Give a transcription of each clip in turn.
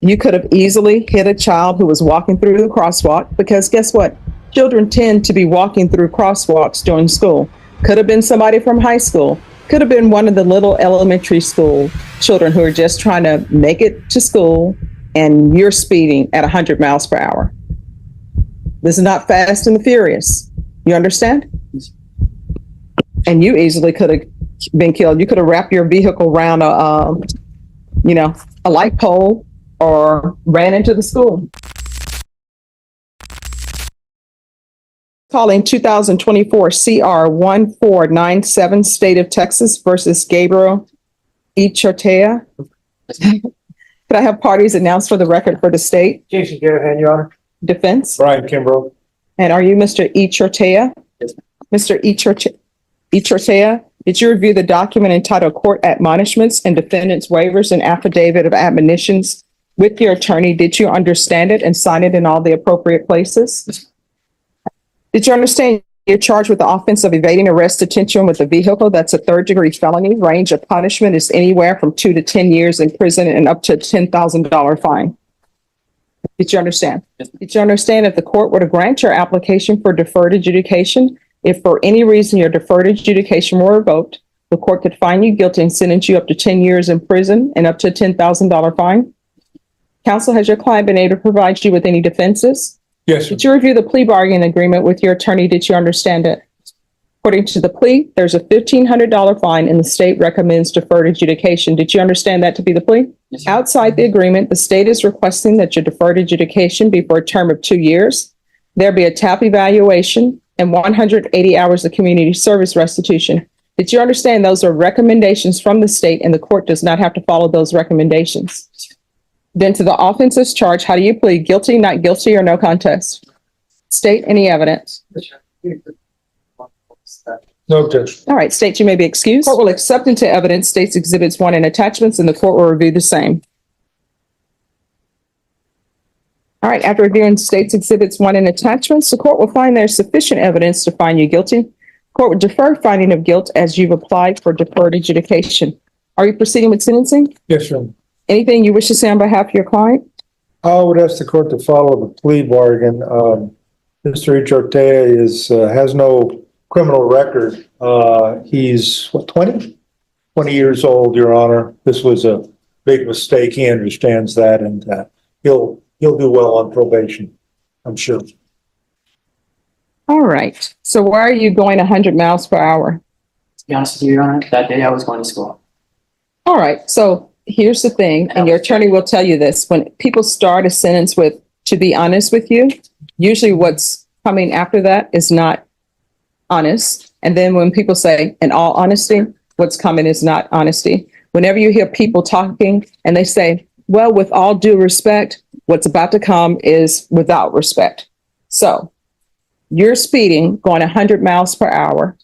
You could have easily hit a child who was walking through the crosswalk, because guess what? Children tend to be walking through crosswalks during school. Could have been somebody from high school. Could have been one of the little elementary school children who are just trying to make it to school, and you're speeding at 100 miles per hour. This is not Fast and the Furious. You understand? And you easily could have been killed. You could have wrapped your vehicle around a light pole or ran into the school. Calling 2024 CR 1497, State of Texas versus Gabriel E. Chortea. Could I have parties announced for the record for the state? Jason Garahan, Your Honor. Defense? Brian Kimbrough. And are you Mr. E. Chortea? Yes, Mr. E. Chortea, did you review the document entitled Court Admonishments and Defendant's Waivers and Affidavit of Admonitions with your attorney? Did you understand it and sign it in all the appropriate places? Yes. Did you understand you're charged with the offense of evading arrest detention with a vehicle? That's a third-degree felony. Range of punishment is anywhere from 2 to 10 years in prison and up to a $10,000 fine. Did you understand? Yes. Did you understand if the court were to grant your application for deferred adjudication, if for any reason your deferred adjudication were revoked, the court could find you guilty and sentence you up to 10 years in prison and up to a $10,000 fine? Counsel, has your client been able to provide you with any defenses? Yes, sir. Did you review the plea bargaining agreement with your attorney? Did you understand it? According to the plea, there's a $1,500 fine and the state recommends deferred adjudication. Did you understand that to be the plea? Yes, sir. Outside the agreement, the state is requesting that your deferred adjudication be for a term of 2 years. There be a TAP evaluation and 180 hours of community service restitution. Did you understand those are recommendations from the state and the court does not have to follow those recommendations? Then to the offenses charged, how do you plead? Guilty, not guilty, or no contest? State any evidence. No objection. All right, state you may be excused. Court will accept into evidence states exhibits 1 and attachments, and the court will review the same. All right, after reviewing states exhibits 1 and attachments, the court will find there's sufficient evidence to find you guilty. Court will defer finding of guilt as you've applied for deferred adjudication. Are you proceeding with sentencing? Yes, sir. Anything you wish to say on behalf of your client? I would ask the court to follow the plea bargain. Mr. Chortea has no criminal record. He's what, 20 years old, Your Honor. This was a big mistake. He understands that, and he'll do well on probation, I'm sure. All right. So why are you going 100 miles per hour? To be honest with you, Your Honor, that day I was going to school. All right. So here's the thing, and your attorney will tell you this. When people start a sentence with, to be honest with you, usually what's coming after that is not honest. And then when people say, in all honesty, what's coming is not honesty. Whenever you hear people talking and they say, well, with all due respect, what's about to come is without respect. So you're speeding, going 100 miles per hour.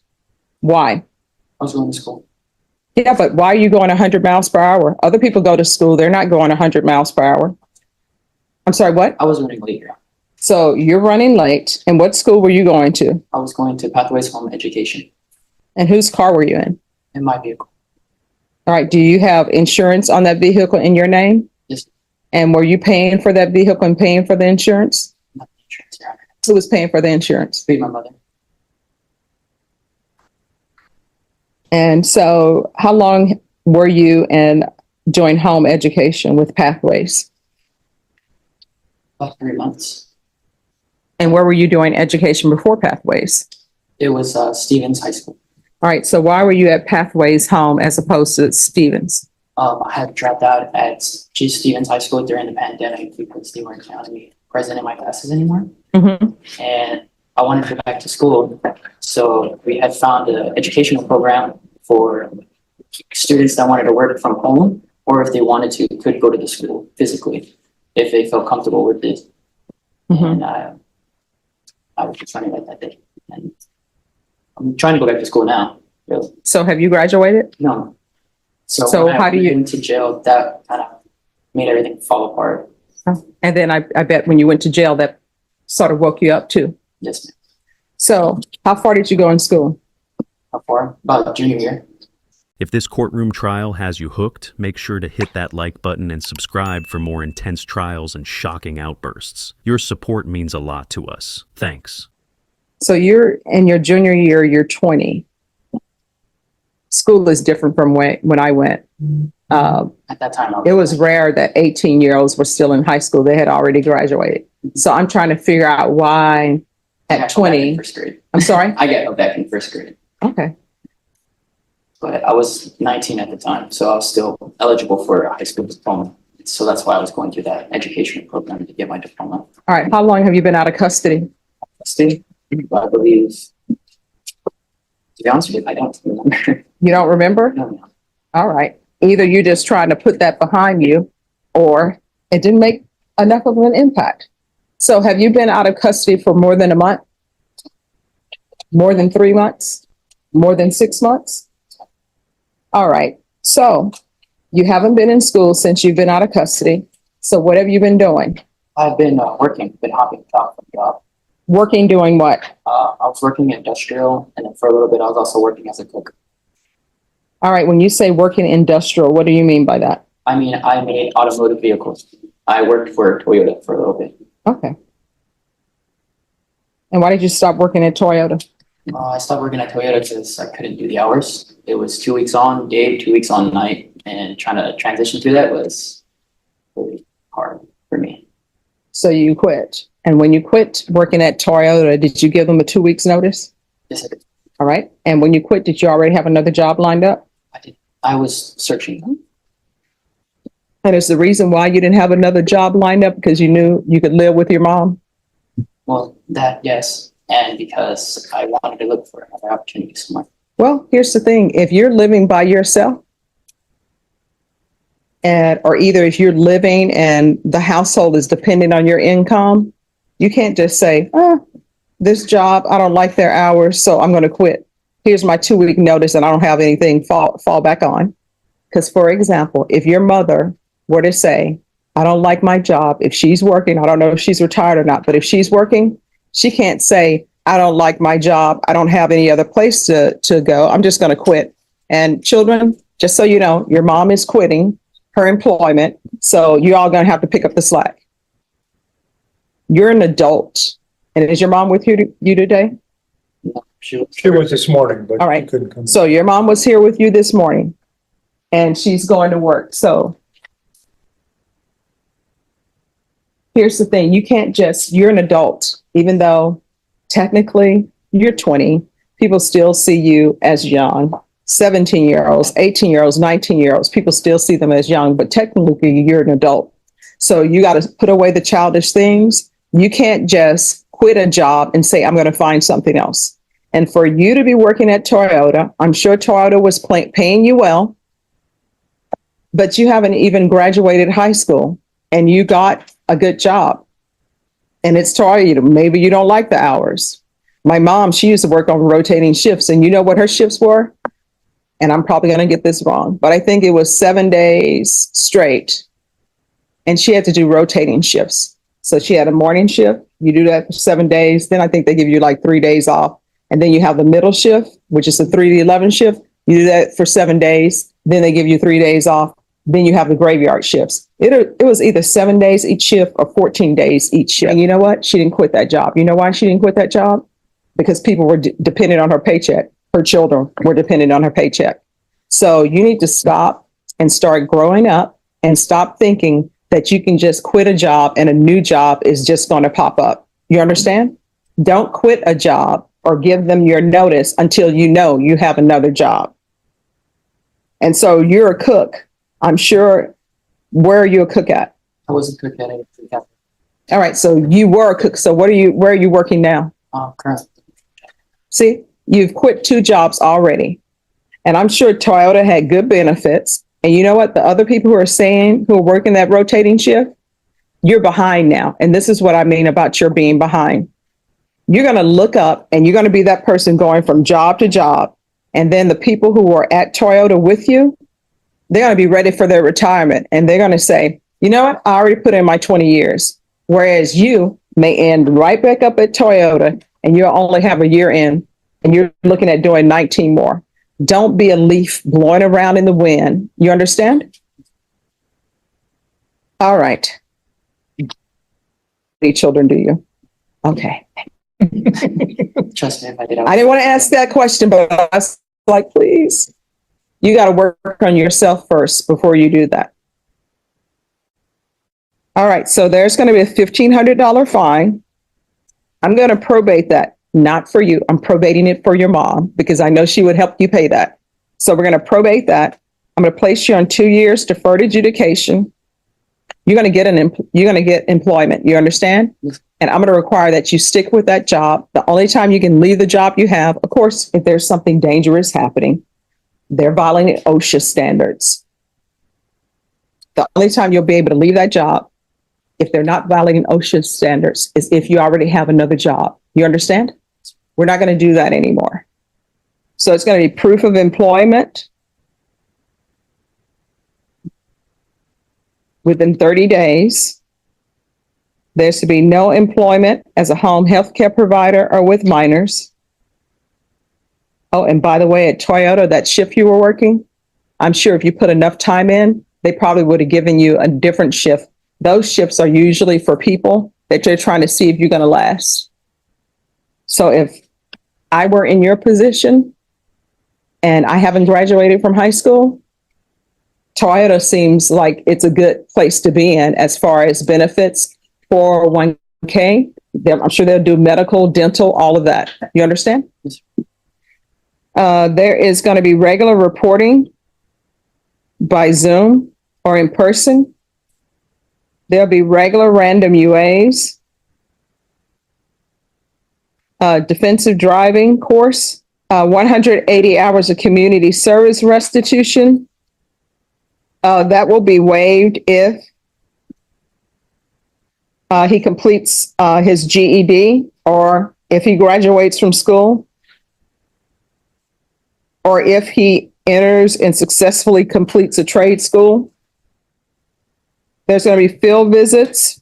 Why? I was going to school. Yeah, but why are you going 100 miles per hour? Other people go to school. They're not going 100 miles per hour. I'm sorry, what? I was running late, Your Honor. So you're running late. And what school were you going to? I was going to Pathways Home Education And whose car were you in? in my vehicle. All right. Do you have insurance on that vehicle in your name? Yes. And were you paying for that vehicle and paying for the insurance? Not the insurance, Your Honor. Who was paying for the insurance? Be my mother. And so how long were you in doing home education with Pathways? About 3 months. And where were you doing education before Pathways? It was Stevens High School. All right. So why were you at Pathways Home as opposed to Stevens? I had dropped out at Stevens High School during the pandemic because they weren't allowing me present in my classes anymore. Mm-hmm. And I wanted to go back to school. So we had found an educational program for students that wanted to work from home, or if they wanted to, could go to the school physically if they felt comfortable with it. Mm-hmm. And I was just running like that day. And I'm trying to go back to school now, really. So have you graduated? No. So when how do you- went into jail, that kind of made everything fall apart. And then I bet when you went to jail, that sort of woke you up too. Yes, ma'am. So how far did you go in school? How far? About junior year. If this courtroom trial has you hooked, make sure to hit that like button and subscribe for more intense trials and shocking outbursts. Your support means a lot to us. Thanks. So you're in your junior year, you're 20. School is different from when I went. At that time, It was rare that 18-year-olds were still in high school. They had already graduated. So I'm trying to figure out why at 20. First grade. I'm sorry? I got held back in first grade, Okay. but I was 19 at the time, so I was still eligible for a high school diploma. So that's why I was going through that educational program to get my diploma. All right. How long have you been out of custody? Steve, I believe, to be honest with you, I don't remember. You don't remember? No. All right. Either you're just trying to put that behind you or it didn't make enough of an impact. So have you been out of custody for more than a month? More than 3 months? More than 6 months? All right. So you haven't been in school since you've been out of custody. So what have you been doing? I've been working, been hopping job from job. Working, doing what? I was working industrial, and then for a little bit, I was also working as a cook. All right. When you say working industrial, what do you mean by that? I mean, I made automotive vehicles. I worked for Toyota for a little bit. Okay. And why did you stop working at Toyota? I stopped working at Toyota because I couldn't do the hours. It was 2 weeks on day, 2 weeks on night, and trying to transition through that was really hard for me. So you quit. And when you quit working at Toyota, did you give them a 2 weeks notice? Yes, I did. All right. And when you quit, did you already have another job lined up? I did. I was searching. And is the reason why you didn't have another job lined up because you knew you could live with your mom? Well, that, yes. And because I wanted to look for another opportunity somewhere. Well, here's the thing. If you're living by yourself, or either if you're living and the household is dependent on your income, you can't just say, this job, I don't like their hours, so I'm going to quit. Here's my 2 week notice and I don't have anything fall back on. Because, for example, if your mother were to say, I don't like my job, if she's working, I don't know if she's retired or not, but if she's working, she can't say, I don't like my job. I don't have any other place to go. I'm just going to quit. And children, just so you know, your mom is quitting her employment. So you're all going to have to pick up the slack. You're an adult. And is your mom with you today? She was this morning, but All right. she couldn't come. So your mom was here with you this morning and she's going to work. So here's the thing. You can't you're an adult, even though technically you're 20, people still see you as young. 17-year-olds, 18-year-olds, 19-year-olds, people still see them as young, but technically you're an adult. So you got to put away the childish things. You can't just quit a job and say, I'm going to find something else. And for you to be working at Toyota, I'm sure Toyota was paying you well, but you haven't even graduated high school and you got a good job. And it's Toyota. Maybe you don't like the hours. My mom, she used to work on rotating shifts, and you know what her shifts were? And I'm probably going to get this wrong, but I think it was 7 days straight. And she had to do rotating shifts. So she had a morning shift. You do that for 7 days. Then I think they give you like 3 days off. And then you have the middle shift, which is the 3 to 11 shift. You do that for 7 days. Then they give you 3 days off. Then you have the graveyard shifts. It was either 7 days each shift or 14 days each shift. And you know what? She didn't quit that job. You know why she didn't quit that job? Because people were dependent on her paycheck. Her children were dependent on her paycheck. So you need to stop and start growing up and stop thinking that you can just quit a job and a new job is just going to pop up. You understand? Don't quit a job or give them your notice until you know you have another job. And so you're a cook. I'm sure. Where are you a cook at? I was a cook at a food cafe. All right. So you were a cook. So where are you working now? Currently. See, you've quit 2 jobs already. And I'm sure Toyota had good benefits. And you know what? The other people who are working that rotating shift, you're behind now. And this is what I mean about your being behind. You're going to look up and you're going to be that person going from job to job. And then the people who are at Toyota with you, they're going to be ready for their retirement. And they're going to say, you know what? I already put in my 20 years. Whereas you may end right back up at Toyota and you'll only have a year in and you're looking at doing 19 more. Don't be a leaf blowing around in the wind. You understand? All right. Any children do you? Okay. Trust me, if I did, I didn't want to ask that question, but I was like, please, you got to work on yourself first before you do that. All right. So there's going to be a $1,500 fine. I'm going to probate that, not for you. I'm probating it for your mom because I know she would help you pay that. So we're going to probate that. I'm going to place you on 2 years deferred adjudication. You're going to get employment. You understand? And I'm going to require that you stick with that job. The only time you can leave the job you have, of course, if there's something dangerous happening, they're violating OSHA standards. The only time you'll be able to leave that job, if they're not violating OSHA standards, is if you already have another job. You understand? We're not going to do that anymore. So it's going to be proof of employment within 30 days. There's to be no employment as a home health care provider or with minors. Oh, and by the way, at Toyota, that shift you were working, I'm sure if you put enough time in, they probably would have given you a different shift. Those shifts are usually for people that they're trying to see if you're going to last. So if I were in your position and I haven't graduated from high school, Toyota seems like it's a good place to be in as far as benefits, 401k. I'm sure they'll do medical, dental, all of that. You understand? There is going to be regular reporting by Zoom or in person. There'll be regular random UAs, defensive driving course, 180 hours of community service restitution. That will be waived if he completes his GED or if he graduates from school or if he enters and successfully completes a trade school. There's going to be field visits,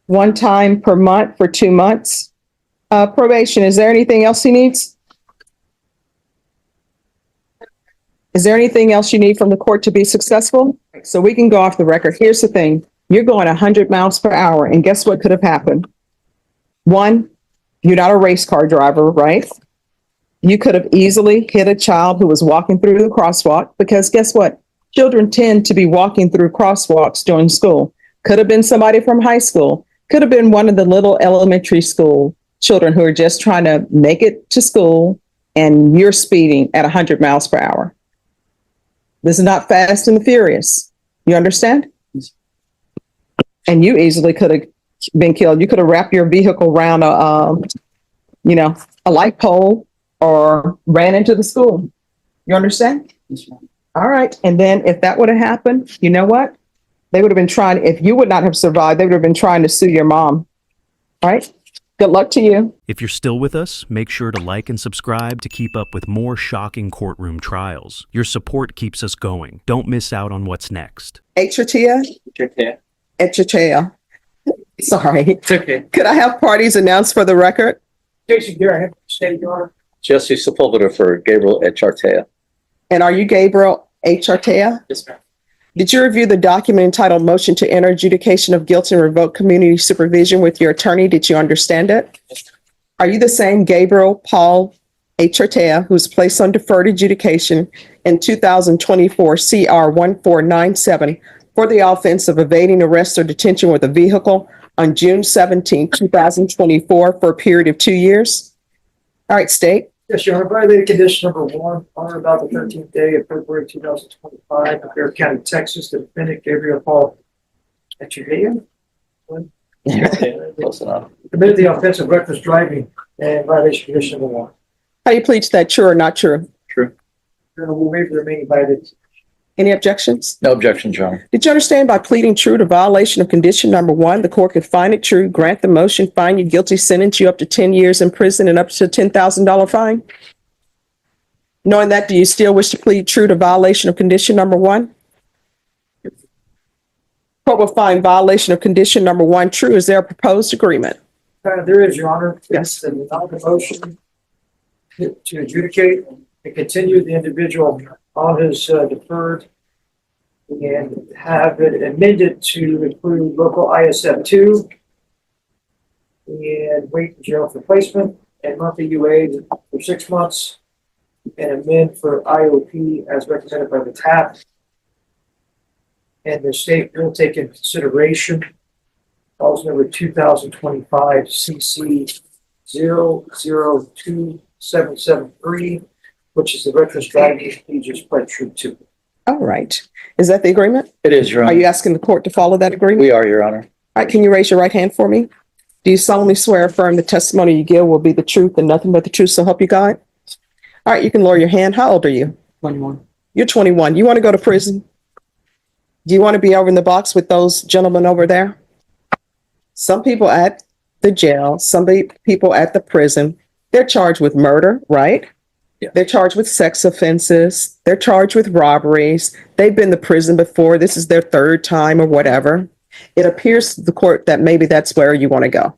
one time per month for 2 months. Probation, is there anything else he needs? Is there anything else you need from the court to be successful? So we can go off the record. Here's the thing. You're going 100 miles per hour, and guess what could have happened? One, you're not a race car driver, right? You could have easily hit a child who was walking through the crosswalk because guess what? Children tend to be walking through crosswalks during school. Could have been somebody from high school. Could have been one of the little elementary school children who are just trying to make it to school and you're speeding at 100 miles per hour. This is not Fast and the Furious. You understand? And you easily could have been killed. You could have wrapped your vehicle around a light pole or ran into the school. You understand? All right. And then if that would have happened, you know what? They would have been trying, if you would not have survived, they would have been trying to sue your mom. All right. Good luck to you. If you're still with us, make sure to like and subscribe to keep up with more shocking courtroom trials. Your support keeps us going. Don't miss out on what's next. Atria? Atria. Sorry. It's okay. Could I have parties announced for the record? Jason Garrett, State Yard. Jesse Sepulveda for Gabriel Echartea. And are you Gabriel H. Artea? Yes, ma'am. Did you review the document entitled Motion to Enter Adjudication of Guilt and Revoke Community Supervision with your attorney? Did you understand it? Are you the same Gabriel Paul H. Artea who was placed on deferred adjudication in 2024 CR 14970 for the offense of evading arrest or detention with a vehicle on June 17, 2024 for a period of 2 years? All right, state. Yes, Your Honor, violated condition number 1 on or about the 13th day of February 2025 in Bear County, Texas. The defendant, Gabriel Paul Echehia, Close enough. committed the offense of reckless driving and violation condition number 1. How do you plead to that? True or not true? True. Your Honor, we'll waive the remaining violations. Any objections? No objection, Your Honor. Did you understand by pleading true to violation of condition number 1, the court could find it true, grant the motion, find you guilty, sentence you up to 10 years in prison and up to a $10,000 fine? Knowing that, do you still wish to plead true to violation of condition number 1? Court will find violation of condition number 1 true. Is there a proposed agreement? There is, Your Honor. Yes. The motion to adjudicate and continue the individual on his deferred and have it amended to include local ISF two and wait in jail for placement and monthly UA for 6 months and amend for IOP as recommended by the TAP. And the state will take into consideration clause number 2025 CC 002773, which is the reckless driving procedures pledge troop 2. All right. Is that the agreement? It is, Your Are you Honor. asking the court to follow that agreement? We are, Your Honor. All right, can you raise your right hand for me? Do you solemnly swear or affirm the testimony you give will be the truth and nothing but the truth, so help you God? All right, you can lower your hand. How old are you? 21. You're 21. You want to go to prison? Do you want to be over in the box with those gentlemen over there? Some people at the jail, people at the prison, they're charged with murder, right? Yeah. They're charged with sex offenses. They're charged with robberies. They've been to prison before. This is their third time or whatever. It appears to the court that maybe that's where you want to go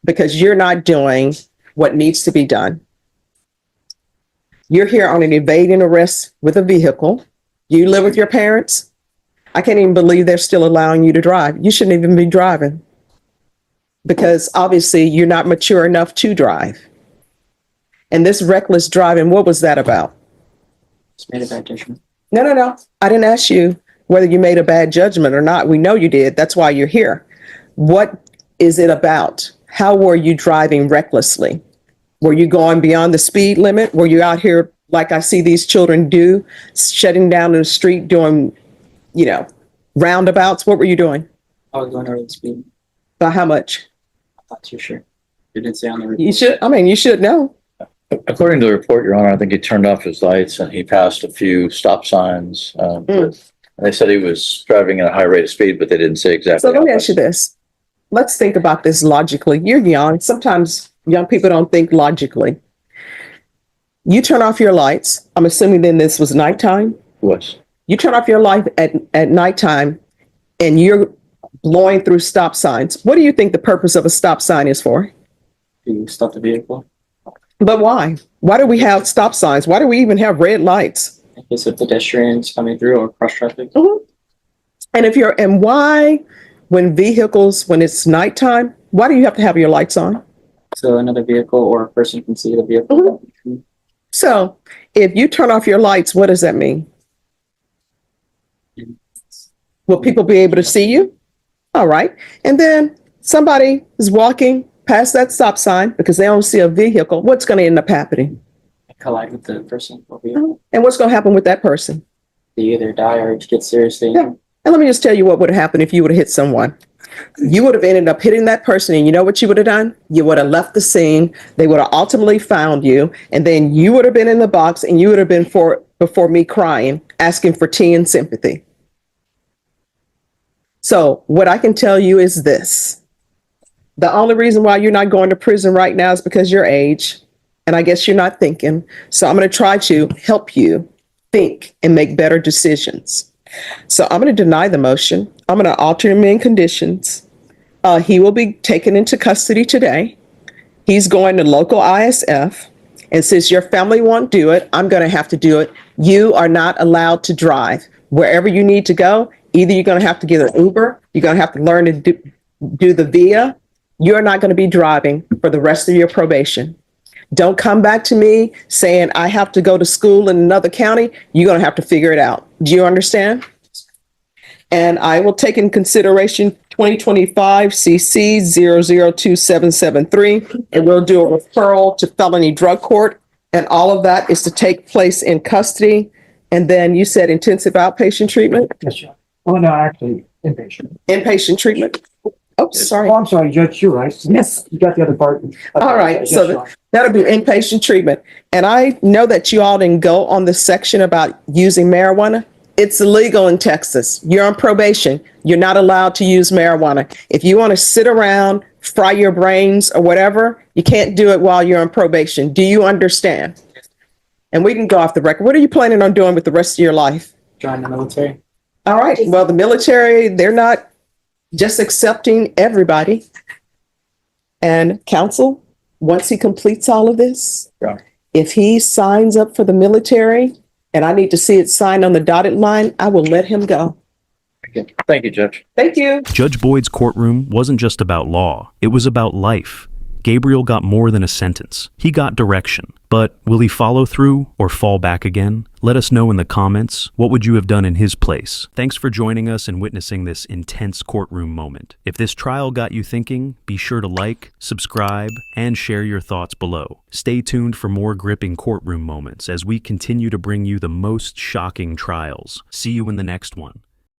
because you're not doing what needs to be done. You're here on an evading arrest with a vehicle. You live with your parents. I can't even believe they're still allowing you to drive. You shouldn't even be driving because obviously you're not mature enough to drive. And this reckless driving, what was that about? Just made a bad judgment. No. I didn't ask you whether you made a bad judgment or not. We know you did. That's why you're here. What is it about? How were you driving recklessly? Were you going beyond the speed limit? Were you out here like I see these children do, shutting down in the street, doing, roundabouts? What were you doing? I was going over the speed. By how much? I'm not too sure. You didn't say on the report. You should know. According to the report, Your Honor, I think he turned off his lights and he passed a few stop signs. They said he was driving at a high rate of speed, but they didn't say exactly. So let me how ask you fast. this. Let's think about this logically. You're young. Sometimes young people don't think logically. You turn off your lights. I'm assuming then this was nighttime. Was. You turn off your light at nighttime and you're blowing through stop signs. What do you think the purpose of a stop sign is for? You stop the vehicle. But why? Why do we have stop signs? Why do we even have red lights? In case of pedestrians coming through or cross traffic. And why, when it's nighttime, why do you have to have your lights on? So another vehicle or a person can see the vehicle. So if you turn off your lights, what does that mean? Will people be able to see you? All right. And then somebody is walking past that stop sign because they don't see a vehicle. What's going to end up happening? Collide with the person or vehicle. And what's going to happen with that person? They either die or get seriously Yeah. injured. And let me just tell you what would have happened if you would have hit someone. You would have ended up hitting that person, and you know what you would have done? You would have left the scene. They would have ultimately found you, and then you would have been in the box, and you would have been before me crying, asking for tea and sympathy. So what I can tell you is this. The only reason why you're not going to prison right now is because your age, and I guess you're not thinking. So I'm going to try to help you think and make better decisions. So I'm going to deny the motion. I'm going to alter him in conditions. He will be taken into custody today. He's going to local ISF. And since your family won't do it, I'm going to have to do it. You are not allowed to drive. Wherever you need to go, either you're going to have to get an Uber, you're going to have to learn to do the VIA. You're not going to be driving for the rest of your probation. Don't come back to me saying I have to go to school in another county. You're going to have to figure it out. Do you understand? And I will take in consideration 2025 CC 002773, and we'll do a referral to felony drug court. And all of that is to take place in custody. And then you said intensive outpatient treatment? Yes, Judge. Oh, no, actually, inpatient. Inpatient treatment? Oh, sorry. Oh, I'm sorry, Judge, you're right. Yes. You got the other part. All right, Yes, so Your Honor. that'll be inpatient treatment. And I know that you all didn't go on the section about using marijuana. It's illegal in Texas. You're on probation. You're not allowed to use marijuana. If you want to sit around, fry your brains or whatever, you can't do it while you're on probation. Do you understand? And we can go off the record. What are you planning on doing with the rest of your life? Join the military. All right. Well, the military, they're not just accepting everybody. And counsel, once he completes all of this, Yeah. if he signs up for the military and I need to see it signed on the dotted line, I will let him go. Thank you, Judge. Thank you. Judge Boyd's courtroom wasn't just about law, it was about life. Gabriel got more than a sentence. He got direction. But will he follow through or fall back again? Let us know in the comments. What would you have done in his place? Thanks for joining us and witnessing this intense courtroom moment. If this trial got you thinking, be sure to like, subscribe, and share your thoughts below. Stay tuned for more gripping courtroom moments as we continue to bring you the most shocking trials. See you in the next one.